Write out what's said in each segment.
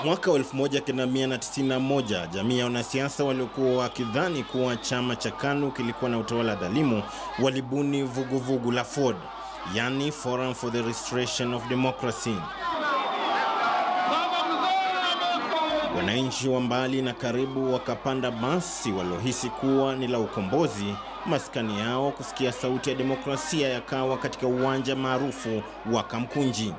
Mwaka 1991, jamii ya wanasiasa waliokuwa wakidhani kuwa chama cha KANU kilikuwa na utawala dhalimu walibuni vuguvugu la FORD, yani Forum for the Restoration of Democracy. Wananchi wa mbali na karibu wakapanda basi walohisi kuwa ni la ukombozi, maskani yao kusikia sauti ya demokrasia yakawa katika uwanja maarufu wa Kamkunji.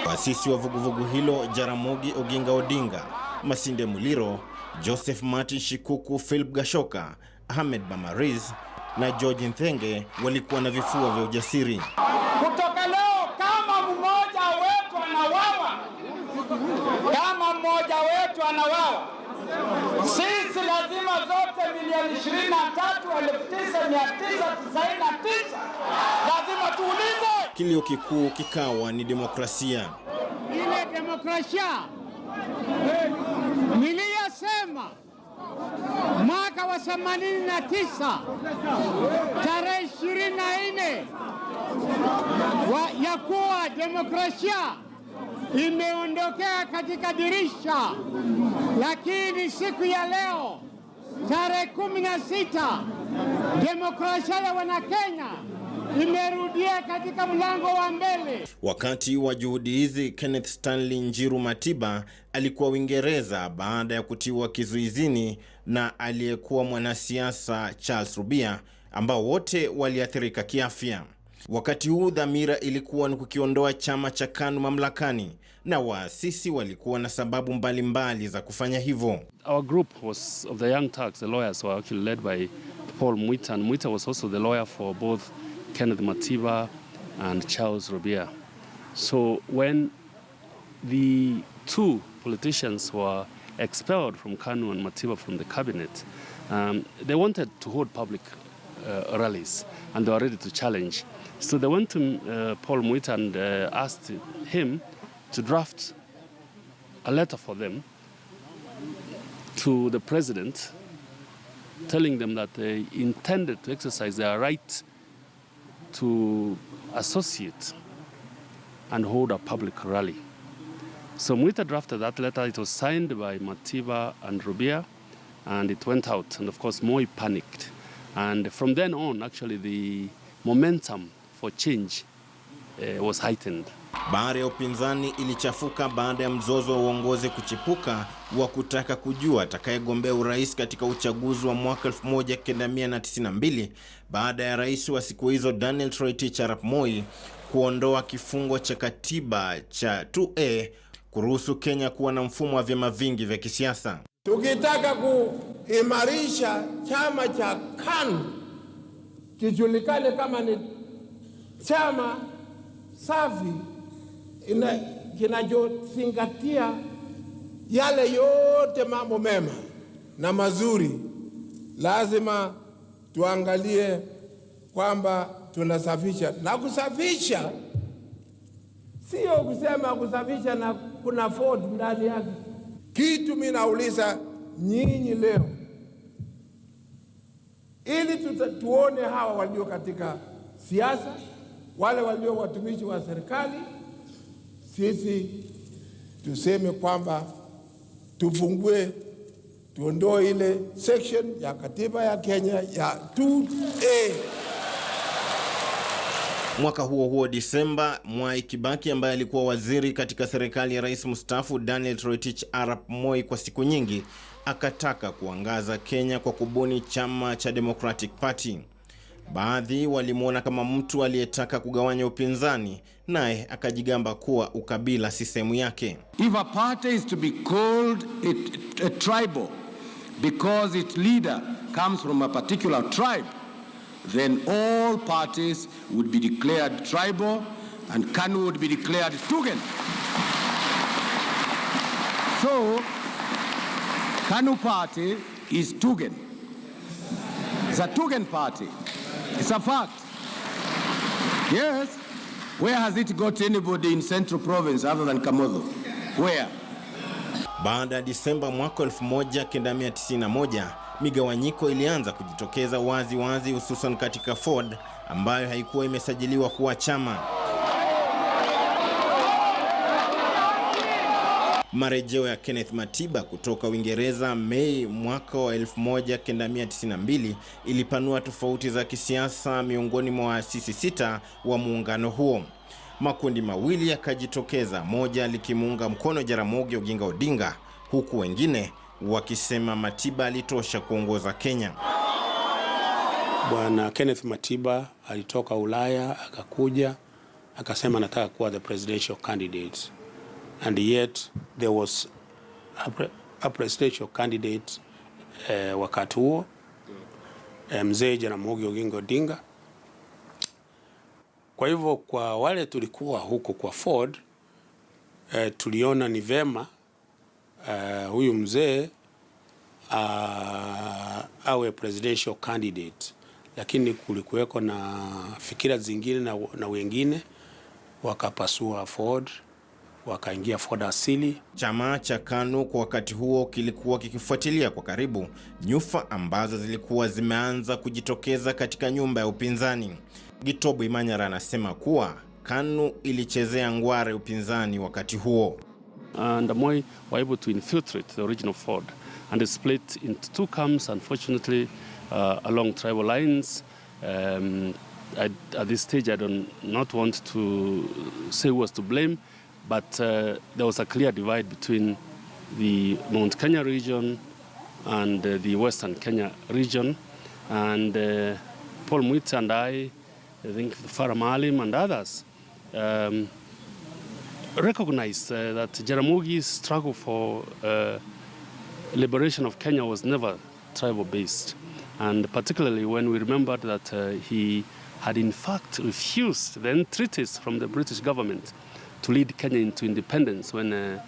Waasisi wa vuguvugu hilo Jaramogi Oginga Odinga, Masinde Muliro, Joseph Martin Shikuku, Philip Gashoka, Ahmed Bamariz na George Nthenge walikuwa na vifua vya ujasiri. Kutoka leo kama mmoja wetu anawawa, sisi lazima zote milioni 23,999 lazima tuulize. Kilio kikuu kikawa ni demokrasia. Ile demokrasia niliyosema mwaka wa 89 tarehe 24 ya kuwa demokrasia imeondokea katika dirisha, lakini siku ya leo tarehe 16 demokrasia ya Wanakenya imerudia katika mlango wa mbele. Wakati wa juhudi hizi, Kenneth Stanley Njiru Matiba alikuwa Uingereza baada ya kutiwa kizuizini na aliyekuwa mwanasiasa Charles Rubia, ambao wote waliathirika kiafya. Wakati huu dhamira ilikuwa ni kukiondoa chama cha KANU mamlakani, na waasisi walikuwa na sababu mbalimbali za kufanya hivyo. Our group was of the young Turks, the lawyers were actually led by Paul Mwita, and Mwita was also the lawyer for both Kenneth Matiba and Charles Rubia. So when the two politicians were expelled from KANU and Matiba from the cabinet, they wanted to hold public rallies, and they were ready to challenge. So they went to Paul Mwita and asked him to draft a letter for them to the president, telling them that they intended to exercise their right to associate and hold a public rally. So Mwita drafted that letter. It was signed by Matiba and Rubia, and it went out. And of course, Moi panicked. And from then on, actually, the momentum for change was heightened. Bahari ya upinzani ilichafuka baada ya mzozo wa uongozi kuchipuka wa kutaka kujua atakayegombea urais katika uchaguzi wa mwaka 1992 baada ya rais wa siku hizo Daniel Toroitich arap Moi kuondoa kifungo cha katiba cha 2A kuruhusu Kenya kuwa na mfumo wa vyama vingi vya kisiasa. Tukitaka kuimarisha chama cha KANU kijulikane kama ni chama safi kinachozingatia yale yote mambo mema na mazuri, lazima tuangalie kwamba tunasafisha. Na kusafisha sio kusema kusafisha na kuna FORD ndani yake. Kitu mimi nauliza nyinyi leo, ili tuone hawa walio katika siasa, wale walio watumishi wa serikali, sisi tuseme kwamba tufungue, tuondoe ile section ya katiba ya Kenya ya 2A. Mwaka huo huo Disemba, Mwai Kibaki ambaye alikuwa waziri katika serikali ya rais mstaafu Daniel Toroitich arap Moi kwa siku nyingi, akataka kuangaza Kenya kwa kubuni chama cha Democratic Party. Baadhi walimuona kama mtu aliyetaka kugawanya upinzani, naye akajigamba kuwa ukabila si sehemu yake. If a party is to be called a tribal because its leader comes from a particular tribe, then all parties would be declared tribal and KANU would be declared Tugen. So, KANU party is Tugen. It's a Tugen party. It's a fact. Yes. Where has it got anybody in Central Province other than Kamodho? Where? Baada ya Disemba mwaka 1991, migawanyiko ilianza kujitokeza wazi wazi, hususan katika FORD ambayo haikuwa imesajiliwa kuwa chama. Marejeo ya Kenneth Matiba kutoka Uingereza Mei mwaka wa 1992 ilipanua tofauti za kisiasa miongoni mwa waasisi 6 wa muungano huo. Makundi mawili yakajitokeza, moja likimuunga mkono Jaramogi Oginga Odinga, huku wengine wakisema Matiba alitosha kuongoza Kenya. Bwana Kenneth Matiba alitoka Ulaya akakuja akasema nataka kuwa the presidential candidate, and yet there was a presidential candidate wakati huo mzee Jaramogi Oginga Odinga. Kwa hivyo kwa wale tulikuwa huko kwa Ford tuliona ni vema huyu mzee awe presidential candidate, lakini kulikuweko na fikira zingine na wengine wakapasua Ford, wakaingia Ford asili. Chama cha KANU kwa wakati huo kilikuwa kikifuatilia kwa karibu nyufa ambazo zilikuwa zimeanza kujitokeza katika nyumba ya upinzani. Gitobo Imanyara anasema kuwa KANU ilichezea ngware upinzani wakati huo. And Moi were able to infiltrate the original Ford and split into 2 camps, unfortunately, along tribal lines. At this stage, I do not want to say who was to blame, but there was a clear divide between the Mount Kenya region and the Western Kenya region. And Paul Mwita and I think Farah Maalim and others recognize that Jaramogi's struggle for liberation of Kenya was never tribal-based, and particularly when we remembered that he had in fact refused the entreaties from the British government to lead Kenya into independence when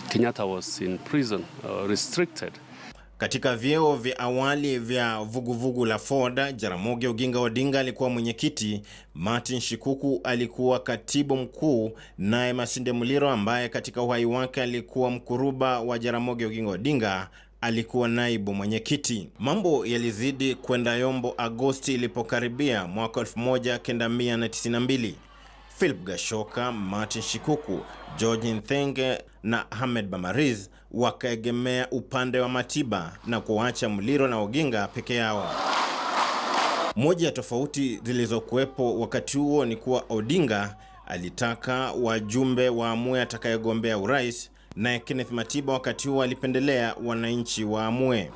Kenyatta was in prison, restricted. Katika vyeo vya awali vya vuguvugu la Ford, Jaramogi Oginga Odinga alikuwa mwenyekiti, Martin Shikuku alikuwa katibu mkuu, naye Masinde Muliro ambaye katika uhai wake alikuwa mkuruba wa Jaramogi Oginga Odinga alikuwa naibu mwenyekiti. Mambo yalizidi kwenda yombo Agosti ilipokaribia mwaka 1992. Philip Gashoka, Martin Shikuku, George Nthenge na Ahmed Bamariz wakaegemea upande wa Matiba na kuacha Muliro na Oginga peke yao. Moja ya tofauti zilizokuwepo wakati huo ni kuwa Odinga alitaka wajumbe waamue atakayegombea urais, na Kenneth Matiba wakati huo alipendelea wananchi waamue.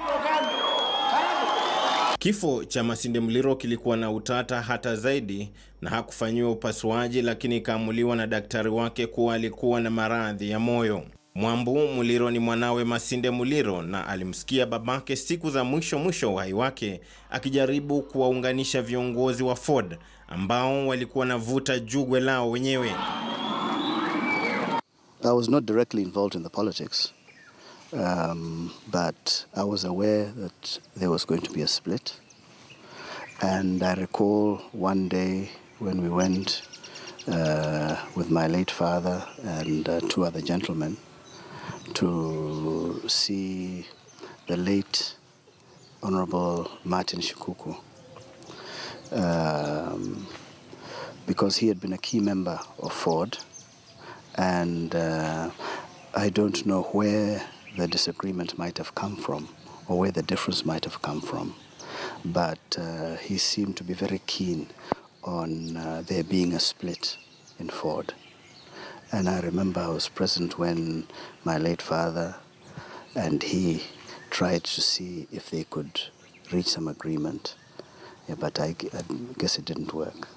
Kifo cha Masinde Muliro kilikuwa na utata hata zaidi, na hakufanyiwa upasuaji, lakini kaamuliwa na daktari wake kuwa alikuwa na maradhi ya moyo. Mwambu Muliro ni mwanawe Masinde Muliro, na alimsikia babake siku za mwisho uhai wake akijaribu kuwaunganisha viongozi wa Ford ambao walikuwa navuta jugwe lao wenyewe. I was not directly involved in the politics, but I was aware that there was going to be a split. And I recall one day when we went with my late father and 2 other gentlemen to see the late Honorable Martin Shikuku, because he had been a key member of Ford, and I don't know where the disagreement might have come from or where the difference might have come from, but he seemed to be very keen on there being a split in Ford. And I remember I was present when my late father and he tried to see if they could reach some agreement, but I guess it didn't work.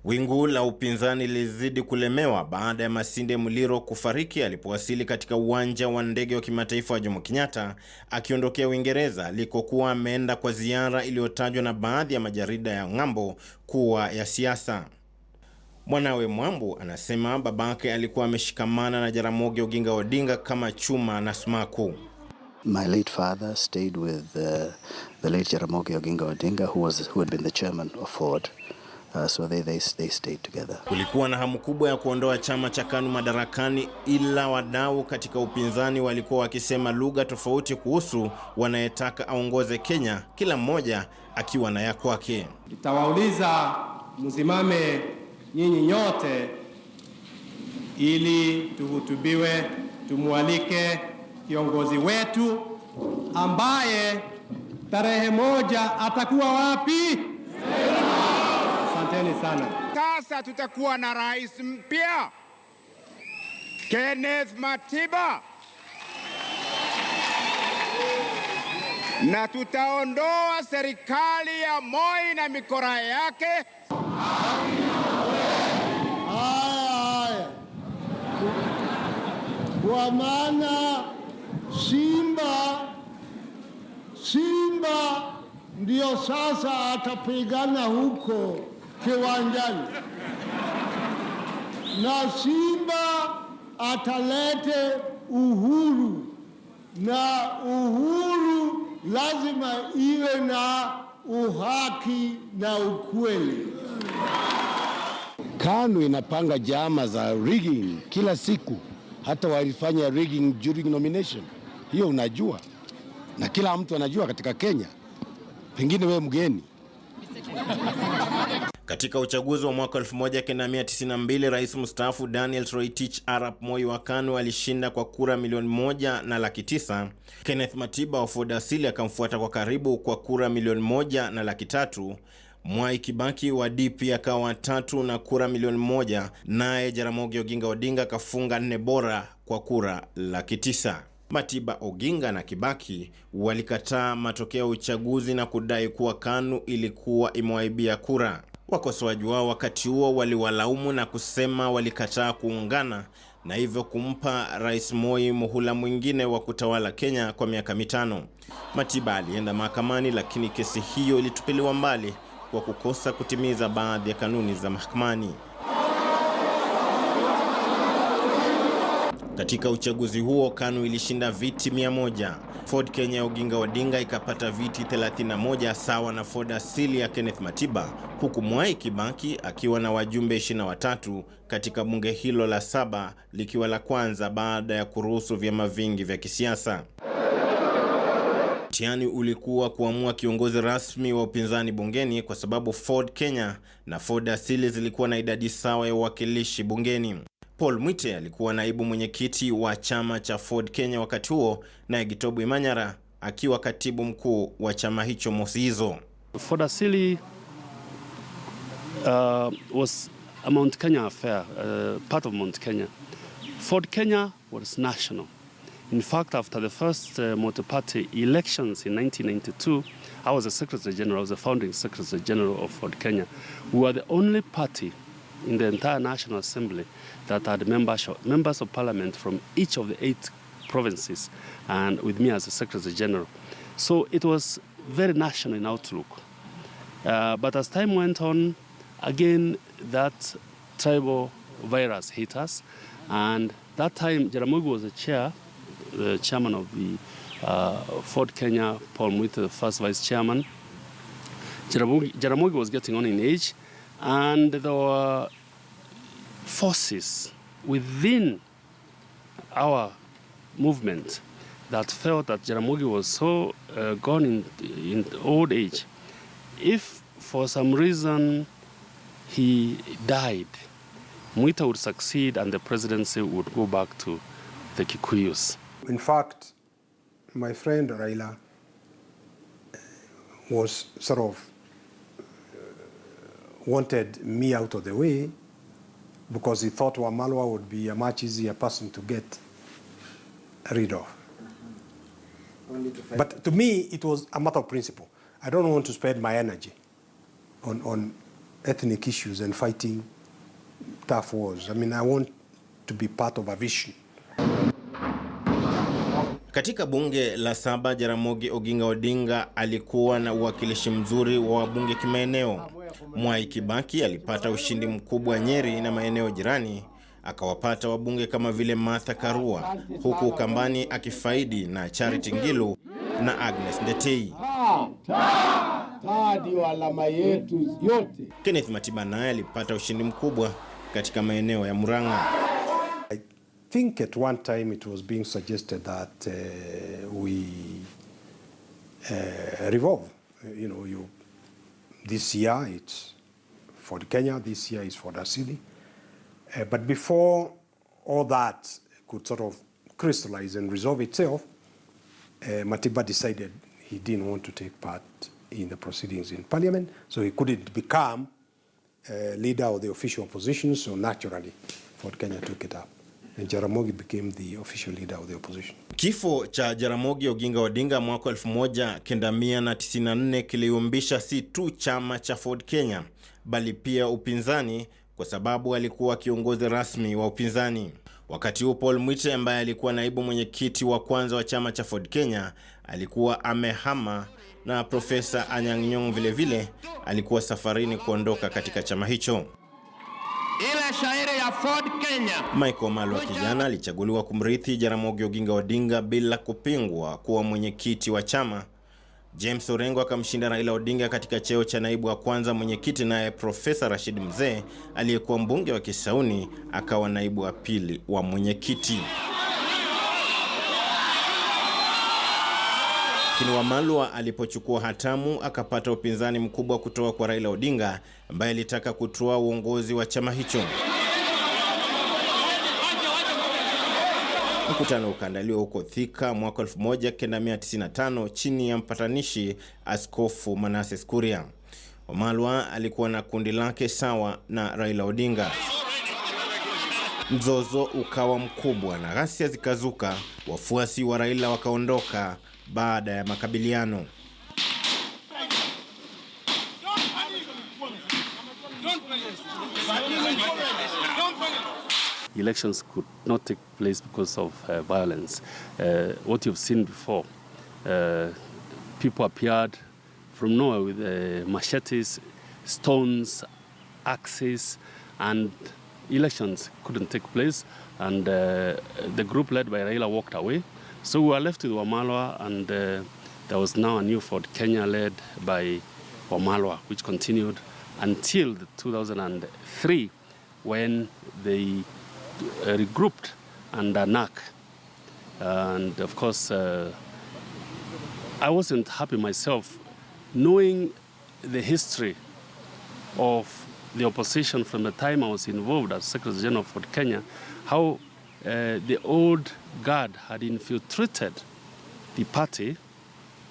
Wingu la upinzani lilizidi kulemewa baada ya Masinde Muliro kufariki alipowasili katika uwanja wa ndege wa kimataifa wa Jomo Kenyatta akiondokea Uingereza alikokuwa ameenda kwa ziara iliyotajwa na baadhi ya majarida ya ng'ambo kuwa ya siasa. Mwanawe Mwambu anasema babake alikuwa ameshikamana na Jaramogi Oginga Odinga kama chuma na sumaku. My late father stayed with the late Jaramogi Oginga Odinga, who had been the chairman of Ford. So they stayed together. Kulikuwa na hamu kubwa ya kuondoa chama cha KANU madarakani, ila wadau katika upinzani walikuwa wakisema lugha tofauti kuhusu wanayetaka aongoze Kenya, kila mmoja akiwa na ya kwake. Nitawauliza msimame nyinyi nyote ili tuhutubiwe. Tumwalike kiongozi wetu ambaye tarehe 1 atakuwa wapi? Asanteni sana. Sasa tutakuwa na rais mpya Kenneth Matiba, na tutaondoa serikali ya Moi na mikora yake. Haya, kwa maana Simba ndio sasa atapigana huko kiwanjani, na Simba atalete uhuru, na uhuru lazima iwe na uhaki na ukweli. KANU inapanga jama za rigging kila siku, hata walifanya rigging during nomination. Hiyo unajua, na kila mtu anajua katika Kenya, pengine wewe mgeni. Katika uchaguzi wa mwaka 1992, rais mstaafu Daniel Toroitich arap Moi wa KANU alishinda kwa kura 1,900,000. Kenneth Matiba wa Ford Asili akamfuata kwa karibu kwa kura 1,300,000. Mwai Kibaki wa DP akawa 3 na kura 1,000,000, naye Jaramogi Oginga Odinga kafunga 4 bora kwa kura 900,000. Matiba, Oginga na Kibaki walikataa matokeo ya uchaguzi na kudai kuwa KANU ilikuwa imewaibia kura. Wakosoaji wao wakati huo waliwalaumu na kusema walikataa kuungana na hivyo kumpa Rais Moi muhula mwingine wa kutawala Kenya kwa miaka 5. Matiba alienda mahakamani, lakini kesi hiyo ilitupiliwa mbali kwa kukosa kutimiza baadhi ya kanuni za mahakamani. Katika uchaguzi huo KANU ilishinda viti 100. Ford Kenya ya Oginga Odinga ikapata viti 31 sawa na Ford Asili ya Kenneth Matiba, huku Mwai Kibaki akiwa na wajumbe 23 katika bunge hilo la 7, likiwa la kwanza baada ya kuruhusu vyama vingi vya kisiasa. Mtihani ulikuwa kuamua kiongozi rasmi wa upinzani bungeni, kwa sababu Ford Kenya na Ford Asili zilikuwa na idadi sawa ya uwakilishi bungeni. Paul Mwite alikuwa naibu mwenyekiti wa chama cha Ford Kenya wakati huo, na Gitobu Imanyara akiwa katibu mkuu wa chama hicho mosi hizo. Ford Asili was a Mount Kenya affair, part of Mount Kenya. Ford Kenya was national. In fact, after the first multi-party elections in 1992, I was the Secretary General, I was the founding Secretary General of Ford Kenya. We were the only party in the entire National Assembly that had members of parliament from each of the 8 provinces, and with me as the Secretary General. So it was very national in outlook. But as time went on, again, that tribal virus hit us, and that time Jaramogi was the chairman of the Ford Kenya, Paul Mwite, the first vice chairman. Jaramogi was getting on in age, and there were forces within our movement that felt that Jaramogi was so gone in old age. If for some reason he died, Mwite would succeed and the presidency would go back to the Kikuyus. In fact, my friend Raila was sort of wanted me out of the way because he thought Wamalwa would be a much easier person to get rid of. But to me, it was a matter of principle. I don't want to spend my energy on ethnic issues and fighting tough wars. I mean, I want to be part of a vision. Katika bunge la 7, Jaramogi Oginga Odinga alikuwa na uwakilishi mzuri wa wabunge kimaeneo. Mwai Kibaki alipata ushindi mkubwa Nyeri na maeneo jirani, akawapata wabunge kama vile Martha Karua, huku Ukambani akifaidi na Charity Ngilu na Agnes Ndetei. Alama yetu yote. Kenneth Matiba naye alipata ushindi mkubwa katika maeneo ya Murang'a. I think at one time it was being suggested that we revolve. You know, this year it's for Kenya, this year is for Asili. But before all that could sort of crystallize and resolve itself, Matiba decided he didn't want to take part in the proceedings in Parliament, so he couldn't become leader of the official opposition, so naturally Ford Kenya took it up. And Jaramogi became the official leader of the opposition. Kifo cha Jaramogi Oginga Odinga mwaka 1994 kiliumbisha si tu chama cha Ford Kenya, bali pia upinzani, kwa sababu alikuwa kiongozi rasmi wa upinzani. Wakati huo Paul Mwite, ambaye alikuwa naibu mwenyekiti wa kwanza wa chama cha Ford Kenya, alikuwa amehama, na Profesa Anyang' Nyong'o vile vile alikuwa safarini kuondoka katika chama hicho. Ile shairi ya Ford Kenya. Mikoba kijana alichaguliwa kumrithi Jaramogi Oginga Odinga bila kupingwa kuwa mwenyekiti wa chama. James Orengo akamshinda Raila Odinga katika cheo cha naibu wa kwanza mwenyekiti, naye Profesa Rashid Mzee aliyekuwa mbunge wa Kisauni akawa naibu wa pili wa mwenyekiti. Lakini Wamalwa alipochukua hatamu akapata upinzani mkubwa kutoka kwa Raila Odinga, ambaye alitaka kutoa uongozi wa chama hicho. Mkutano ukaandaliwa huko Thika mwaka 1995 chini ya mpatanishi Askofu Manasseh Kuria. Wamalwa alikuwa na kundi lake sawa na Raila Odinga. Mzozo ukawa mkubwa na ghasia zikazuka. Wafuasi wa Raila wakaondoka baada ya makabiliano. Elections could not take place because of violence. What you've seen before, people appeared from nowhere with machetes, stones, axes, and elections couldn't take place. And the group led by Raila walked away. So we were left with Wamalwa, and there was now a new Ford Kenya led by Wamalwa, which continued until 2003, when they regrouped under NAC. And of course, I wasn't happy myself, knowing the history of the opposition from the time I was involved as Secretary General of Ford Kenya, how the old guard had infiltrated the party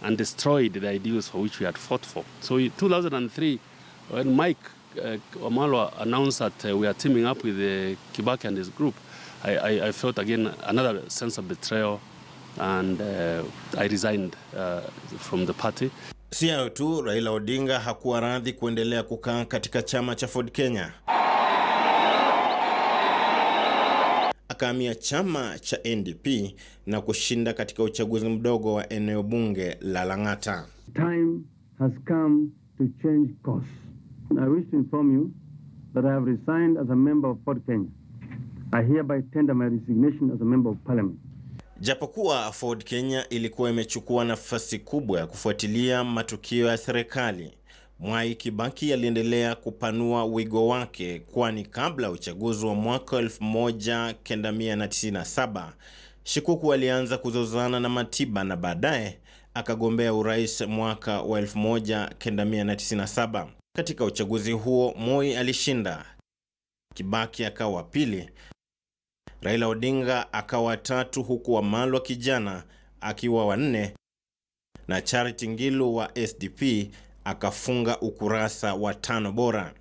and destroyed the ideals for which we had fought for. So in 2003, when Mike Wamalwa announced that we are teaming up with Kibaki and his group, I felt again another sense of betrayal, and I resigned from the party. Si hayo tu, Raila Odinga hakuwa radhi kuendelea kukaa katika chama cha Ford Kenya. Akahamia chama cha NDP na kushinda katika uchaguzi mdogo wa eneo bunge la Lang'ata. Time has come to change course. I wish to inform you that I have resigned as a member of Ford Kenya. I hereby tender my resignation as a member of parliament. Japokuwa Ford Kenya ilikuwa imechukua nafasi kubwa ya kufuatilia matukio ya serikali, Mwai Kibaki aliendelea kupanua wigo wake, kwani kabla ya uchaguzi wa mwaka 1997, Shikuku alianza kuzozana na Matiba na baadaye akagombea urais mwaka wa 1997. Katika uchaguzi huo Moi alishinda, Kibaki akawa pili, Raila Odinga akawa tatu, huku Wamalwa kijana akiwa wa nne, na Charity Ngilu wa SDP akafunga ukurasa wa 5 bora.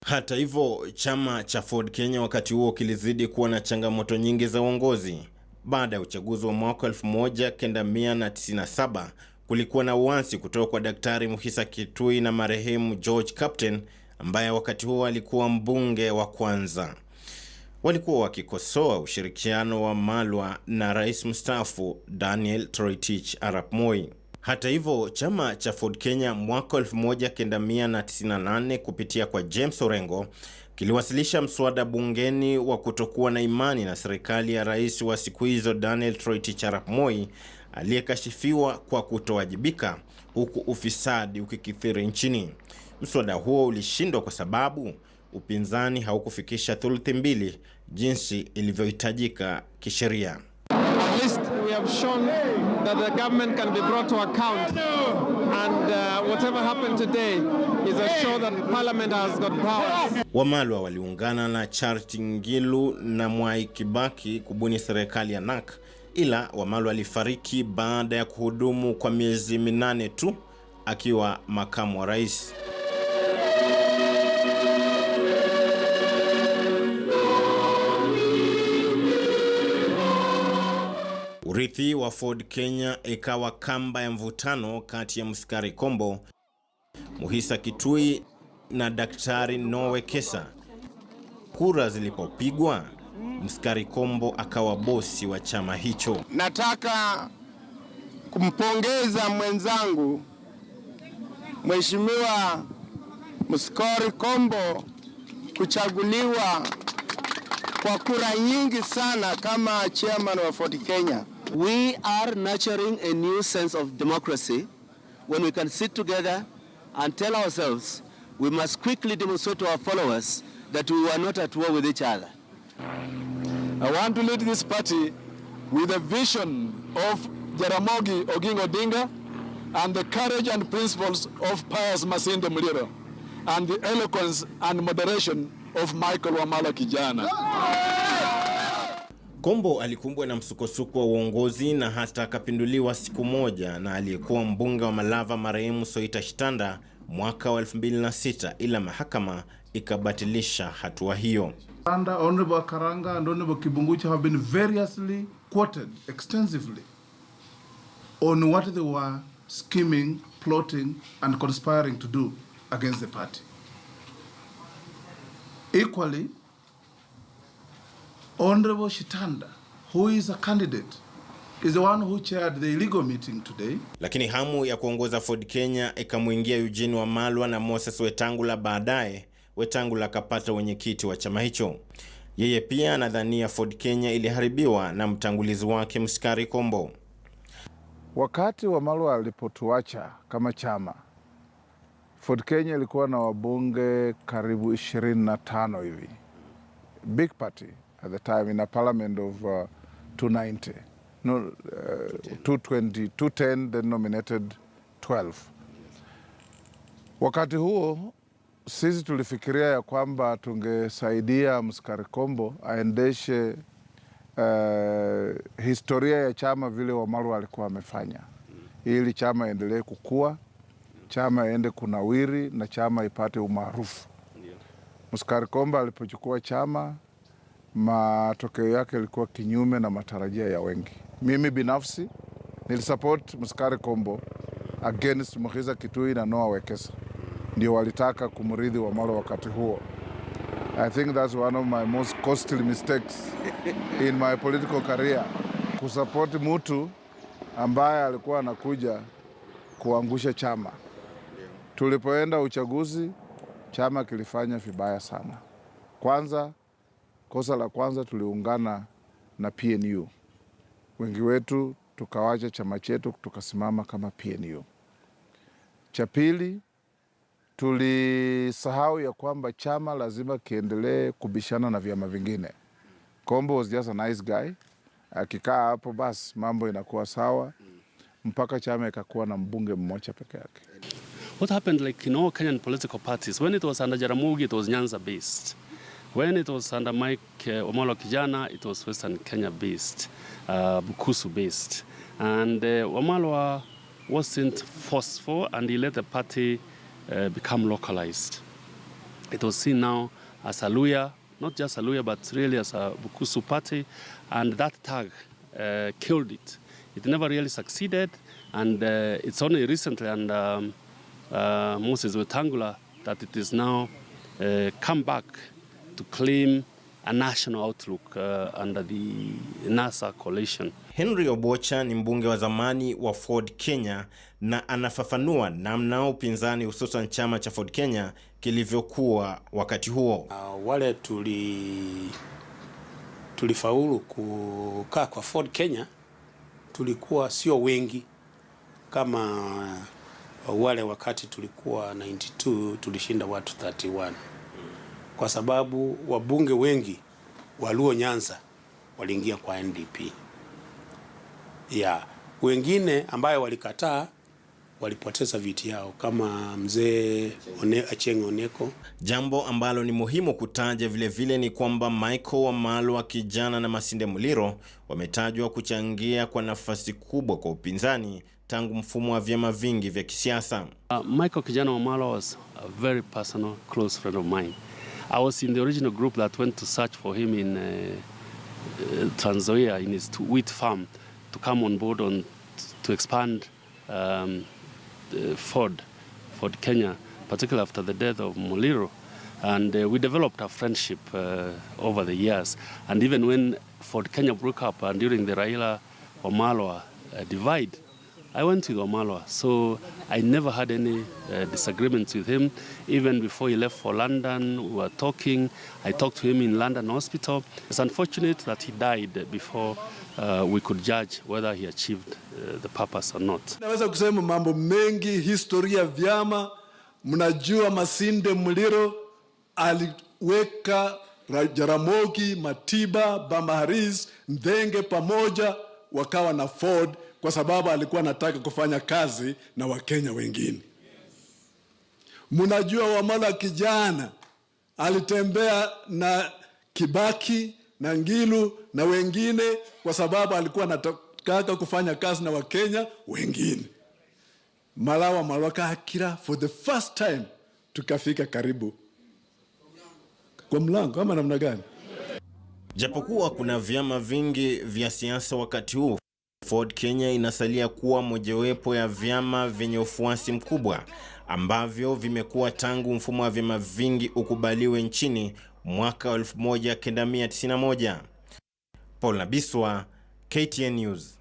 Hata hivyo, chama cha Ford Kenya wakati huo kilizidi kuwa na changamoto nyingi za uongozi. Baada ya uchaguzi wa mwaka 1997, kulikuwa na uasi kutoka kwa Daktari Muhisa Kitui na marehemu George Captain, ambaye wakati huo alikuwa mbunge wa kwanza. Walikuwa wakikosoa ushirikiano wa Malwa na rais mstaafu Daniel Toroitich Arap Moi. Hata hivyo, chama cha Ford Kenya mwaka 1998 kupitia kwa James Orengo kiliwasilisha mswada bungeni wa kutokuwa na imani na serikali ya rais wa siku hizo Daniel Toroitich Arap Moi, aliyekashifiwa kwa kutowajibika, huku ufisadi ukikithiri nchini. Mswada huo ulishindwa kwa sababu upinzani haukufikisha thuluthi mbili jinsi ilivyohitajika kisheria. At least we have shown that the government can be brought to account, and whatever happened today is a show that Parliament has got powers. Wamalwa waliungana na Charity Ngilu na Mwai Kibaki kubuni serikali ya NARC, ila Wamalwa alifariki baada ya kuhudumu kwa miezi 8 tu akiwa makamu wa rais. Urithi wa Ford Kenya ikawa kamba ya mvutano kati ya Mskari Kombo, Muhisa Kitui na Daktari Noe Kesa. Kura zilipopigwa, Mskari Kombo akawa bosi wa chama hicho. Nataka kumpongeza mwenzangu Mheshimiwa Mskari Kombo kuchaguliwa kwa kura nyingi sana kama chairman wa Ford Kenya. We are nurturing a new sense of democracy when we can sit together and tell ourselves we must quickly demonstrate to our followers that we are not at war with each other. I want to lead this party with the vision of Jaramogi Oginga Odinga and the courage and principles of Pius Masinde Muliro and the eloquence and moderation of Michael Wamala Kijana. Kombo alikumbwa na msukosuko wa uongozi na hata akapinduliwa siku moja na aliyekuwa mbunge wa Malava marehemu Soita Shitanda mwaka wa 2006, ila mahakama ikabatilisha hatua hiyo. Honorable Karanga and Honorable Kibunguchi have been variously quoted extensively on what they were scheming, plotting and conspiring to do against the party. Equally, Honorable Shitanda, who is a candidate, is the one who chaired the illegal meeting today. Lakini hamu ya kuongoza Ford Kenya ikamuingia Eugene Wamalwa na Moses Wetangula. Baadaye Wetangula akapata wenyekiti wa chama hicho. Yeye pia anadhania Ford Kenya iliharibiwa na mtangulizi wake Mskari Kombo. Wakati Wamalwa alipotuacha kama chama, Ford Kenya ilikuwa na wabunge karibu 25 hivi. Big party at the time in a parliament of 290. No, 220, 210, then nominated 12. Wakati huo, sisi tulifikiria ya kwamba tungesaidia Mskari Kombo aendeshe historia ya chama vile Wamalwa alikuwa amefanya. Ili chama endelee kukua, chama ende kunawiri na chama ipate umaarufu. Mskari Kombo alipochukua chama, matokeo yake ilikuwa kinyume na matarajio ya wengi. Mimi binafsi nilisupport Mskari Kombo against Muhisa Kitui na Noah Wekesa. Ndio walitaka kumrithi Wamalwa wakati huo. I think that's one of my most costly mistakes in my political career. Kusupport mtu ambaye alikuwa anakuja kuangusha chama. Tulipoenda uchaguzi, chama kilifanya vibaya sana. Kwanza, kosa la kwanza tuliungana na PNU. Wengi wetu tukawacha chama chetu tukasimama kama PNU. Cha pili, tulisahau ya kwamba chama lazima kiendelee kubishana na vyama vingine. Kombo was just a nice guy. Akikaa hapo basi mambo inakuwa sawa mpaka chama ikakuwa na mbunge mmoja peke yake. What happened, like in all Kenyan political parties, when it was under Jaramogi, it was Nyanza based. When it was under Mike Wamala Kijana, it was Western Kenya based, Bukusu based. And Wamalwa wasn't forceful, and he let the party become localized. It was seen now as a Luya, not just a Luya, but really as a Bukusu party, and that tag killed it. It never really succeeded, and it's only recently under Moses Wetangula that it is now come back to claim a national outlook under the NASA coalition. Henry Obocha ni mbunge wa zamani wa Ford Kenya na anafafanua namna upinzani hususan chama cha Ford Kenya kilivyokuwa wakati huo. Wale tulifaulu kukaa kwa Ford Kenya tulikuwa sio wengi kama wale wakati tulikuwa 92 tulishinda watu 31. Kwa sababu wabunge wengi wa Luo Nyanza waliingia kwa NDP. Yeah. Wengine ambayo walikataa walipoteza viti yao kama mzee Acheng Oneko. Jambo ambalo ni muhimu kutaja vile ni kwamba Michael Wamalwa kijana na Masinde Muliro wametajwa kuchangia kwa nafasi kubwa kwa upinzani tangu mfumo wa vyama vingi vya kisiasa. Michael kijana Wamalwa was a very personal, close friend of mine. I was in the original group that went to search for him in Trans Nzoia in his wheat farm to come on board to expand Ford Kenya, particularly after the death of Muliro. And we developed a friendship over the years. And even when Ford Kenya broke up and during the Raila Wamalwa divide, I went with Wamalwa. So I never had any disagreements with him. Even before he left for London, we were talking. I talked to him in London Hospital. It's unfortunate that he died before we could judge whether he achieved the purpose or not. Naweza kusema mambo mengi, historia vyama. Mnajua Masinde Muliro aliweka Jaramogi, Matiba, Bamaharis, Ndenge pamoja wakawa na Ford kwa sababu alikuwa anataka kufanya kazi na Wakenya wengine. Mnajua Wamalwa kijana alitembea na Kibaki na Ngilu na wengine kwa sababu alikuwa anataka kufanya kazi na Wakenya wengine. Wamalwa kakira for the first time tukafika karibu kwa mlango ama namna gani? Japokuwa kuna vyama vingi vya siasa wakati huu, Ford Kenya inasalia kuwa mojawapo ya vyama vyenye ufuasi mkubwa ambavyo vimekuwa tangu mfumo wa vyama vingi ukubaliwe nchini mwaka 1991. Paul Nabiswa, KTN News.